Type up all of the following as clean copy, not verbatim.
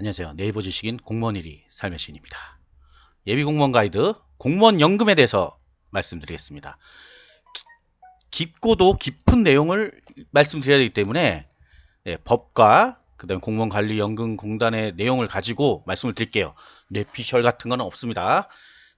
안녕하세요. 네이버 지식인 공무원 1위 삶의 시인입니다. 예비 공무원 가이드 공무원 연금에 대해서 말씀드리겠습니다. 깊고도 깊은 내용을 말씀드려야 되기 때문에 법과 그다음 공무원관리연금공단의 내용을 가지고 말씀을 드릴게요. 뇌피셜 같은 건 없습니다.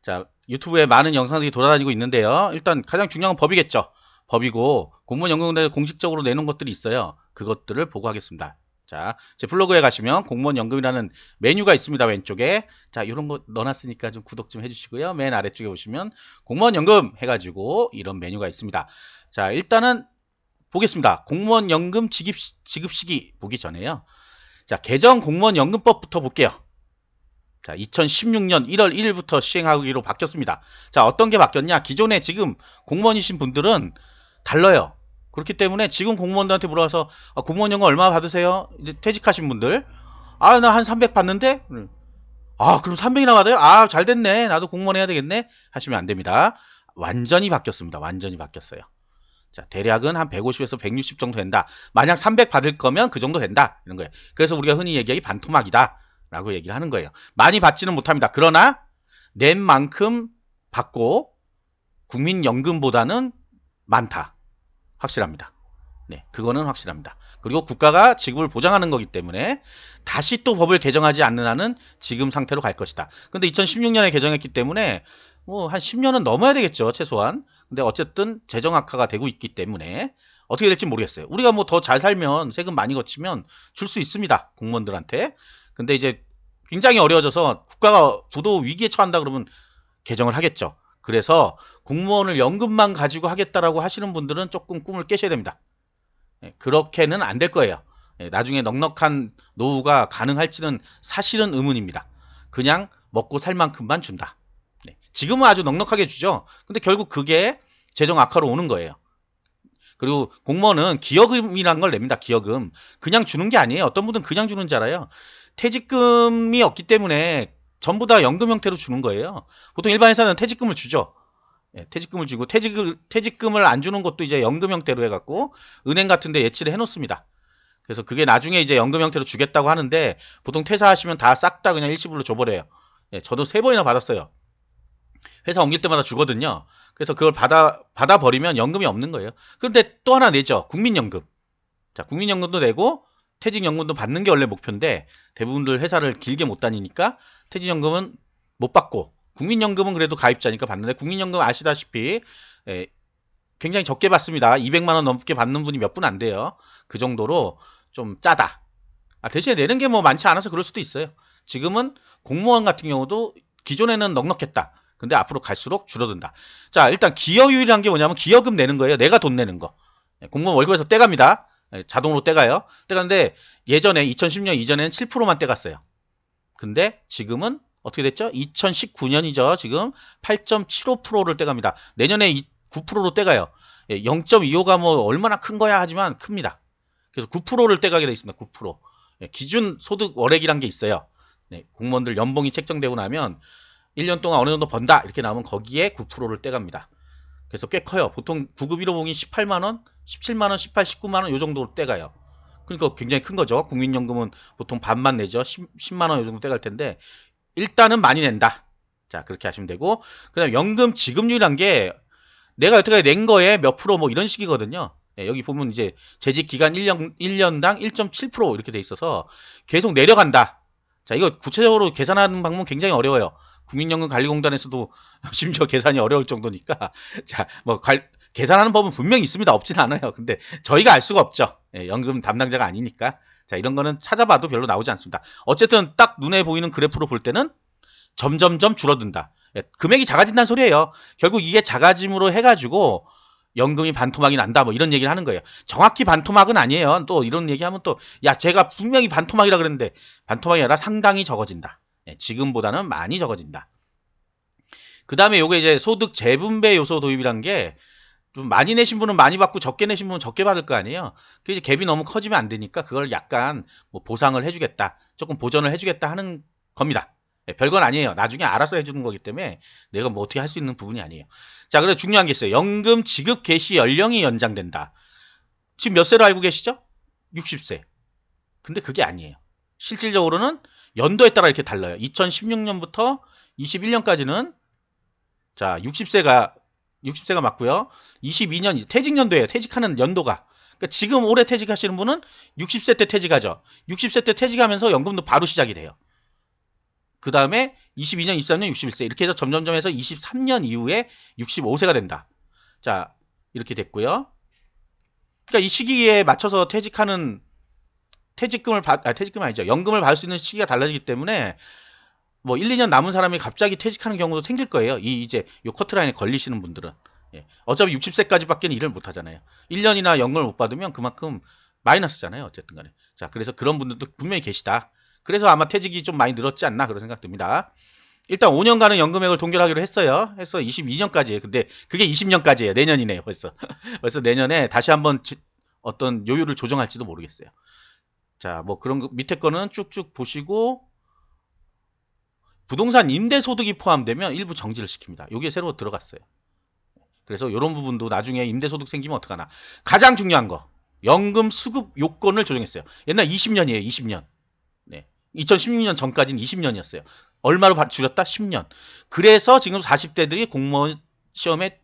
자, 유튜브에 많은 영상들이 돌아다니고 있는데요. 일단 가장 중요한 건 법이겠죠. 법이고 공무원연금공단에서 공식적으로 내놓은 것들이 있어요. 그것들을 보고 하겠습니다. 자, 제 블로그에 가시면 공무원연금이라는 메뉴가 있습니다. 왼쪽에. 자, 이런 거 넣어놨으니까 좀 구독 좀 해주시고요. 맨 아래쪽에 보시면 공무원연금 해가지고 이런 메뉴가 있습니다. 자, 일단은 보겠습니다. 공무원연금 지급 시기 보기 전에요. 자, 개정 공무원연금법부터 볼게요. 자, 2016년 1월 1일부터 시행하기로 바뀌었습니다. 자, 어떤 게 바뀌었냐? 기존에 지금 공무원이신 분들은 달라요. 그렇기 때문에 지금 공무원들한테 물어봐서 공무원연금 얼마 받으세요? 이제 퇴직하신 분들. 나 한 300 받는데? 그럼 300이나 받아요? 잘 됐네. 나도 공무원 해야 되겠네. 하시면 안 됩니다. 완전히 바뀌었습니다. 완전히 바뀌었어요. 자, 대략은 한 150에서 160 정도 된다. 만약 300 받을 거면 그 정도 된다. 이런 거예요. 그래서 우리가 흔히 얘기하기 반토막이다. 라고 얘기를 하는 거예요. 많이 받지는 못합니다. 그러나 낸 만큼 받고 국민연금보다는 많다. 확실합니다. 네, 그거는 확실합니다. 그리고 국가가 지급을 보장하는 거기 때문에 다시 또 법을 개정하지 않는 한은 지금 상태로 갈 것이다. 근데 2016년에 개정했기 때문에 뭐 한 10년은 넘어야 되겠죠, 최소한. 근데 어쨌든 재정 악화가 되고 있기 때문에 어떻게 될지 모르겠어요. 우리가 뭐 더 잘 살면 세금 많이 거치면 줄 수 있습니다, 공무원들한테. 근데 이제 굉장히 어려워져서 국가가 부도 위기에 처한다 그러면 개정을 하겠죠. 그래서 공무원을 연금만 가지고 하겠다라고 하시는 분들은 조금 꿈을 깨셔야 됩니다. 그렇게는 안 될 거예요. 나중에 넉넉한 노후가 가능할지는 사실은 의문입니다. 그냥 먹고 살 만큼만 준다. 지금은 아주 넉넉하게 주죠. 근데 결국 그게 재정 악화로 오는 거예요. 그리고 공무원은 기여금이라는 걸 냅니다. 기여금. 그냥 주는 게 아니에요. 어떤 분들은 그냥 주는 줄 알아요. 퇴직금이 없기 때문에 전부 다 연금 형태로 주는 거예요. 보통 일반 회사는 퇴직금을 주죠. 퇴직금을 주고 퇴직금을 안 주는 것도 이제 연금 형태로 해갖고 은행 같은데 예치를 해놓습니다. 그래서 그게 나중에 이제 연금 형태로 주겠다고 하는데 보통 퇴사하시면 다 싹 다 그냥 일시불로 줘버려요. 저도 3번이나 받았어요. 회사 옮길 때마다 주거든요. 그래서 그걸 받아버리면 연금이 없는 거예요. 그런데 또 하나 내죠. 국민연금. 자, 국민연금도 내고 퇴직연금도 받는 게 원래 목표인데 대부분들 회사를 길게 못 다니니까 퇴직연금은 못 받고 국민연금은 그래도 가입자니까 받는데 국민연금 아시다시피 굉장히 적게 받습니다. 200만 원 넘게 받는 분이 몇 분 안 돼요. 그 정도로 좀 짜다. 대신에 내는 게 뭐 많지 않아서 그럴 수도 있어요. 지금은 공무원 같은 경우도 기존에는 넉넉했다. 근데 앞으로 갈수록 줄어든다. 자, 일단 기여율이란 게 뭐냐면 기여금 내는 거예요. 내가 돈 내는 거. 공무원 월급에서 떼갑니다. 자동으로 떼가요. 떼가는데 예전에 2010년 이전에는 7%만 떼갔어요. 근데 지금은 어떻게 됐죠? 2019년이죠. 지금 8.75%를 떼갑니다. 내년에 9%로 떼가요. 0.25가 뭐 얼마나 큰 거야 하지만 큽니다. 그래서 9%를 떼가게 되어 있습니다. 9%. 기준 소득 월액이란 게 있어요. 공무원들 연봉이 책정되고 나면 1년 동안 어느 정도 번다 이렇게 나오면 거기에 9%를 떼갑니다. 그래서 꽤 커요. 보통 9급 1호봉이 18만원, 17만원, 18, 19만원 요 정도로 떼가요. 그러니까 굉장히 큰 거죠. 국민연금은 보통 반만 내죠. 10만원 요 정도 떼갈 텐데 일단은 많이 낸다. 자, 그렇게 하시면 되고 그 다음에 연금 지급률이란 게 내가 여태까지 낸 거에 몇 프로 뭐 이런 식이거든요. 여기 보면 이제 재직 기간 1년당 1.7% 이렇게 돼 있어서 계속 내려간다. 자, 이거 구체적으로 계산하는 방법은 굉장히 어려워요. 국민연금관리공단에서도 심지어 계산이 어려울 정도니까. 자, 뭐 계산하는 법은 분명히 있습니다. 없지는 않아요. 근데 저희가 알 수가 없죠. 연금 담당자가 아니니까. 자, 이런 거는 찾아봐도 별로 나오지 않습니다. 어쨌든 딱 눈에 보이는 그래프로 볼 때는 점점점 줄어든다. 금액이 작아진다는 소리예요. 결국 이게 작아짐으로 해가지고 연금이 반토막이 난다 뭐 이런 얘기를 하는 거예요. 정확히 반토막은 아니에요. 또 이런 얘기하면 또 제가 분명히 반토막이라 그랬는데 반토막이 아니라 상당히 적어진다. 지금보다는 많이 적어진다. 그 다음에 요게 이제 소득 재분배 요소 도입이란 게 좀 많이 내신 분은 많이 받고 적게 내신 분은 적게 받을 거 아니에요. 그 이제 갭이 너무 커지면 안 되니까 그걸 약간 뭐 보상을 해주겠다, 조금 보전을 해주겠다 하는 겁니다. 별건 아니에요. 나중에 알아서 해주는 거기 때문에 내가 뭐 어떻게 할 수 있는 부분이 아니에요. 자, 그래 중요한 게 있어요. 연금 지급 개시 연령이 연장된다. 지금 몇 세로 알고 계시죠? 60세. 근데 그게 아니에요. 실질적으로는 연도에 따라 이렇게 달라요. 2016년부터 21년까지는 자 60세가 맞고요. 22년 퇴직연도예요. 퇴직하는 연도가. 그러니까 지금 올해 퇴직하시는 분은 60세 때 퇴직하죠. 60세 때 퇴직하면서 연금도 바로 시작이 돼요. 그 다음에 22년, 23년, 61세 이렇게 해서 점점점 해서 23년 이후에 65세가 된다. 자 이렇게 됐고요. 그러니까 이 시기에 맞춰서 퇴직금 아니죠. 연금을 받을 수 있는 시기가 달라지기 때문에 뭐 1, 2년 남은 사람이 갑자기 퇴직하는 경우도 생길 거예요. 이제 요 커트라인에 걸리시는 분들은. 예. 어차피 60세까지밖에 일을 못 하잖아요. 1년이나 연금을 못 받으면 그만큼 마이너스잖아요. 어쨌든 간에. 자, 그래서 그런 분들도 분명히 계시다. 그래서 아마 퇴직이 좀 많이 늘었지 않나 그런 생각 듭니다. 일단 5년간은 연금액을 동결하기로 했어요. 해서 22년까지예요. 근데 그게 20년까지예요. 내년이네요. 벌써. 벌써 내년에 다시 한번 어떤 요율을 조정할지도 모르겠어요. 자, 뭐 그런 거 밑에 거는 쭉쭉 보시고 부동산 임대 소득이 포함되면 일부 정지를 시킵니다. 여기에 새로 들어갔어요. 그래서 이런 부분도 나중에 임대 소득 생기면 어떡하나. 가장 중요한 거. 연금 수급 요건을 조정했어요. 옛날 20년이에요. 20년. 네. 2016년 전까지는 20년이었어요. 얼마로 줄였다? 10년. 그래서 지금 40대들이 공무원 시험에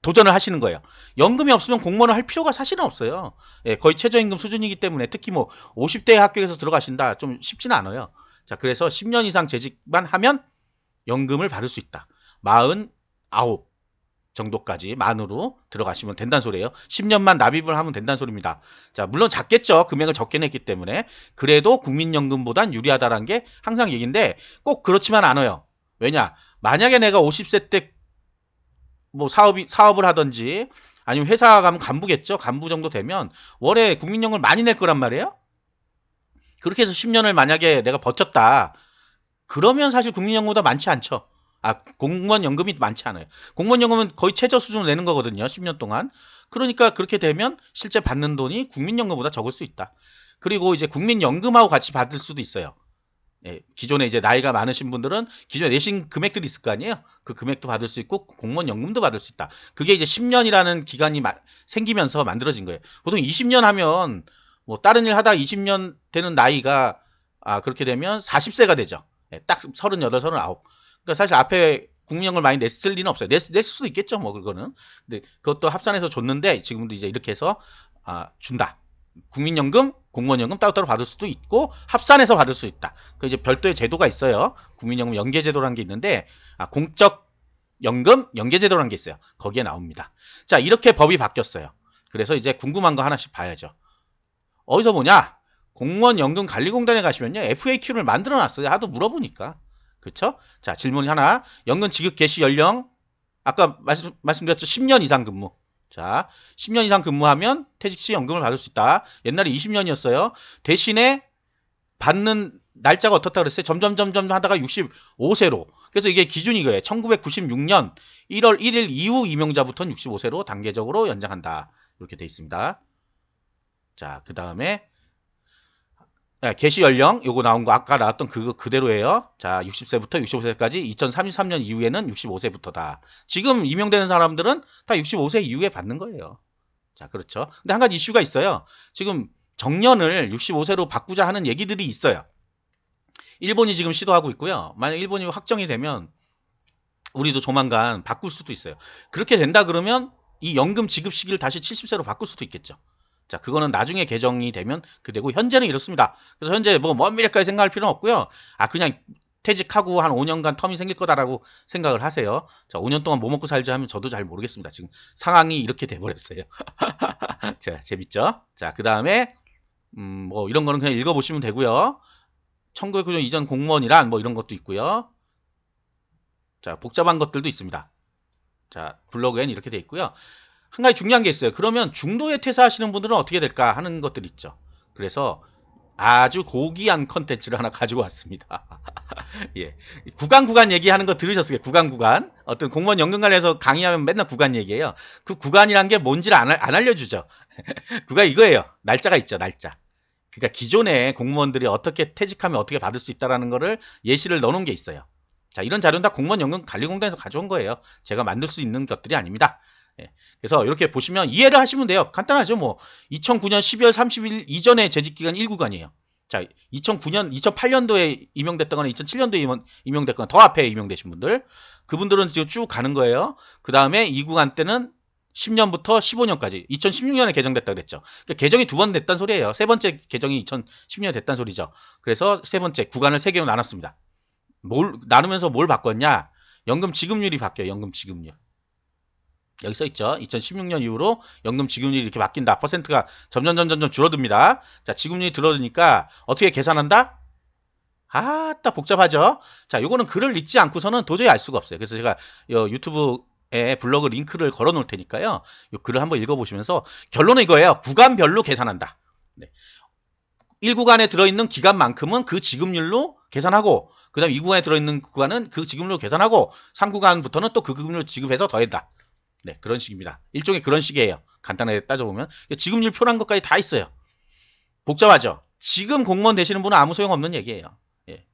도전을 하시는 거예요. 연금이 없으면 공무원을 할 필요가 사실은 없어요. 예, 거의 최저임금 수준이기 때문에 특히 뭐 50대 합격해서 들어가신다. 좀 쉽지는 않아요. 자, 그래서 10년 이상 재직만 하면 연금을 받을 수 있다. 49 정도까지 만으로 들어가시면 된다는 소리예요. 10년만 납입을 하면 된다는 소리입니다. 자, 물론 작겠죠. 금액을 적게 냈기 때문에. 그래도 국민연금보단 유리하다는 게 항상 얘기인데 꼭 그렇지만 않아요. 왜냐? 만약에 내가 50세 때 뭐 사업을 하든지 아니면 회사 가면 간부겠죠. 간부 정도 되면 월에 국민연금을 많이 낼 거란 말이에요. 그렇게 해서 10년을 만약에 내가 버텼다. 그러면 사실 국민연금보다 많지 않죠. 공무원 연금이 많지 않아요. 공무원 연금은 거의 최저 수준으로 내는 거거든요. 10년 동안. 그러니까 그렇게 되면 실제 받는 돈이 국민연금보다 적을 수 있다. 그리고 이제 국민연금하고 같이 받을 수도 있어요. 예, 기존에 이제 나이가 많으신 분들은 기존에 내신 금액들이 있을 거 아니에요? 그 금액도 받을 수 있고 공무원 연금도 받을 수 있다. 그게 이제 10년이라는 기간이 생기면서 만들어진 거예요. 보통 20년 하면 뭐 다른 일 하다 20년 되는 나이가 그렇게 되면 40세가 되죠. 예, 딱 38, 39. 그러니까 사실 앞에 국민연금을 많이 냈을 리는 없어요. 냈을 수도 있겠죠, 뭐 그거는. 근데 그것도 합산해서 줬는데 지금도 이제 이렇게 해서 준다. 국민연금, 공무원연금 따로따로 받을 수도 있고 합산해서 받을 수 있다. 그 이제 별도의 제도가 있어요. 국민연금 연계제도라는 게 있는데 공적 연금 연계제도라는 게 있어요. 거기에 나옵니다. 자, 이렇게 법이 바뀌었어요. 그래서 이제 궁금한 거 하나씩 봐야죠. 어디서 보냐? 공무원 연금 관리공단에 가시면요. FAQ를 만들어 놨어요. 하도 물어보니까. 그쵸? 자, 질문 하나. 연금 지급 개시 연령. 아까 말씀드렸죠. 10년 이상 근무. 자, 10년 이상 근무하면 퇴직 시 연금을 받을 수 있다. 옛날에 20년이었어요. 대신에 받는 날짜가 어떻다 그랬어요? 점점 하다가 65세로. 그래서 이게 기준이 거예요. 1996년 1월 1일 이후 임용자부터는 65세로 단계적으로 연장한다. 이렇게 돼 있습니다. 자, 그 다음에 개시 연령 요거 나온 거 아까 나왔던 그거 그대로예요. 자, 60세부터 65세까지 2033년 이후에는 65세부터다. 지금 임용되는 사람들은 다 65세 이후에 받는 거예요. 자, 그렇죠. 근데 한 가지 이슈가 있어요. 지금 정년을 65세로 바꾸자 하는 얘기들이 있어요. 일본이 지금 시도하고 있고요. 만약 일본이 확정이 되면 우리도 조만간 바꿀 수도 있어요. 그렇게 된다 그러면 이 연금 지급 시기를 다시 70세로 바꿀 수도 있겠죠. 자, 그거는 나중에 개정이 되면 그 되고 현재는 이렇습니다. 그래서 현재 뭐 먼 미래까지 생각할 필요는 없고요. 그냥 퇴직하고 한 5년간 텀이 생길 거다라고 생각을 하세요. 자, 5년 동안 뭐 먹고 살지 하면 저도 잘 모르겠습니다. 지금 상황이 이렇게 돼 버렸어요. 자, 재밌죠? 자, 그다음에 뭐 이런 거는 그냥 읽어 보시면 되고요. 1990년 이전 공무원이란 뭐 이런 것도 있고요. 자, 복잡한 것들도 있습니다. 자, 블로그엔 이렇게 돼 있고요. 한 가지 중요한 게 있어요. 그러면 중도에 퇴사하시는 분들은 어떻게 될까 하는 것들이 있죠. 그래서 아주 고귀한 컨텐츠를 하나 가지고 왔습니다. 예. 구간 얘기하는 거 들으셨어요? 구간. 어떤 공무원 연금 관련해서 강의하면 맨날 구간 얘기해요. 그 구간이란 게 뭔지를 안 알려주죠. 구간 이거예요. 날짜가 있죠. 날짜. 그러니까 기존에 공무원들이 어떻게 퇴직하면 어떻게 받을 수 있다라는 거를 예시를 넣어놓은 게 있어요. 자, 이런 자료는 다 공무원 연금 관리공단에서 가져온 거예요. 제가 만들 수 있는 것들이 아닙니다. 예. 그래서 이렇게 보시면 이해를 하시면 돼요. 간단하죠. 뭐 2009년 12월 30일 이전에 재직기간 1구간이에요. 자, 2009년, 2008년도에 임용됐다거나 2007년도에 임용됐거나 더 앞에 임용되신 분들, 그분들은 지금 쭉 가는 거예요. 그 다음에 이 구간 때는 10년부터 15년까지, 2016년에 개정됐다 그랬죠. 그러니까 개정이 두 번 됐단 소리예요. 세 번째 개정이 2010년에 됐단 소리죠. 그래서 세 번째 구간을 세 개로 나눴습니다. 나누면서 뭘 바꿨냐? 연금 지급률이 바뀌어요. 연금 지급률. 여기 써 있죠. 2016년 이후로 연금 지급률이 이렇게 바뀐다. 퍼센트가 점점 줄어듭니다. 자, 지급률이 줄어드니까 어떻게 계산한다? 딱 복잡하죠. 자, 요거는 글을 읽지 않고서는 도저히 알 수가 없어요. 그래서 제가 유튜브에 블로그 링크를 걸어 놓을 테니까요. 요 글을 한번 읽어보시면서 결론은 이거예요. 구간별로 계산한다. 네. 1구간에 들어있는 기간만큼은 그 지급률로 계산하고, 그 다음 2구간에 들어있는 구간은 그 지급률로 계산하고, 3구간부터는 또 그 지급률로 지급해서 더한다. 네, 그런 식입니다. 일종의 그런 식이에요. 간단하게 따져보면. 지급률 표란 것까지 다 있어요. 복잡하죠? 지금 공무원 되시는 분은 아무 소용없는 얘기예요.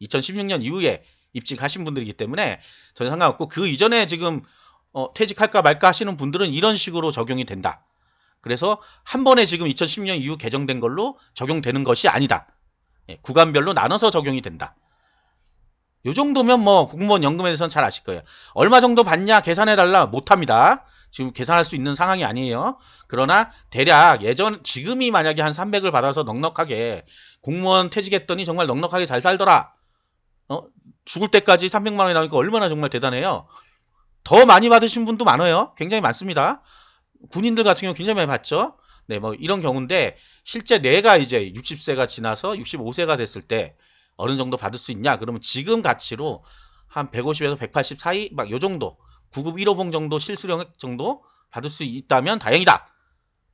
2016년 이후에 입직하신 분들이기 때문에 전혀 상관없고, 그 이전에 지금 퇴직할까 말까 하시는 분들은 이런 식으로 적용이 된다. 그래서 한 번에 지금 2010년 이후 개정된 걸로 적용되는 것이 아니다. 구간별로 나눠서 적용이 된다. 요 정도면 뭐 공무원 연금에 대해서는 잘 아실 거예요. 얼마 정도 받냐 계산해달라 못합니다. 지금 계산할 수 있는 상황이 아니에요. 그러나 대략 지금이 만약에 한 300을 받아서 넉넉하게 공무원 퇴직했더니 정말 넉넉하게 잘 살더라. 죽을 때까지 300만 원이 나오니까 얼마나 정말 대단해요. 더 많이 받으신 분도 많아요. 굉장히 많습니다. 군인들 같은 경우 굉장히 많이 받죠. 네, 뭐 이런 경우인데 실제 내가 이제 60세가 지나서 65세가 됐을 때 어느 정도 받을 수 있냐? 그러면 지금 가치로 한 150에서 180 사이 막 요 정도 9급 1호봉 정도 실수령액 정도 받을 수 있다면 다행이다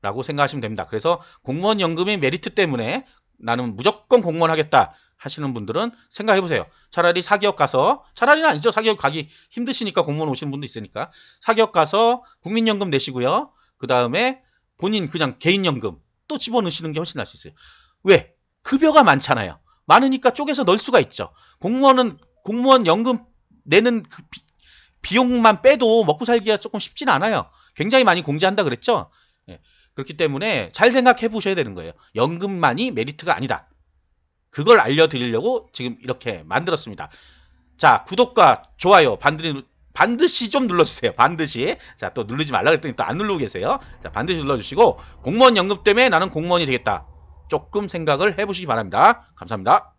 라고 생각하시면 됩니다. 그래서 공무원 연금의 메리트 때문에 나는 무조건 공무원 하겠다 하시는 분들은 생각해 보세요. 차라리 사기업 가서, 차라리는 아니죠. 사기업 가기 힘드시니까 공무원 오시는 분도 있으니까 사기업 가서 국민연금 내시고요. 그 다음에 본인 그냥 개인연금 또 집어넣으시는 게 훨씬 나을 수 있어요. 왜? 급여가 많잖아요. 많으니까 쪼개서 넣을 수가 있죠. 공무원 연금 내는 그 비용만 빼도 먹고 살기가 조금 쉽진 않아요. 굉장히 많이 공제한다 그랬죠. 예. 그렇기 때문에 잘 생각해 보셔야 되는 거예요. 연금만이 메리트가 아니다. 그걸 알려드리려고 지금 이렇게 만들었습니다. 자, 구독과 좋아요 반드시 좀 눌러주세요. 반드시. 자, 또 누르지 말라 그랬더니 또 안 누르고 계세요. 자, 반드시 눌러주시고 공무원 연금 때문에 나는 공무원이 되겠다. 조금 생각을 해보시기 바랍니다. 감사합니다.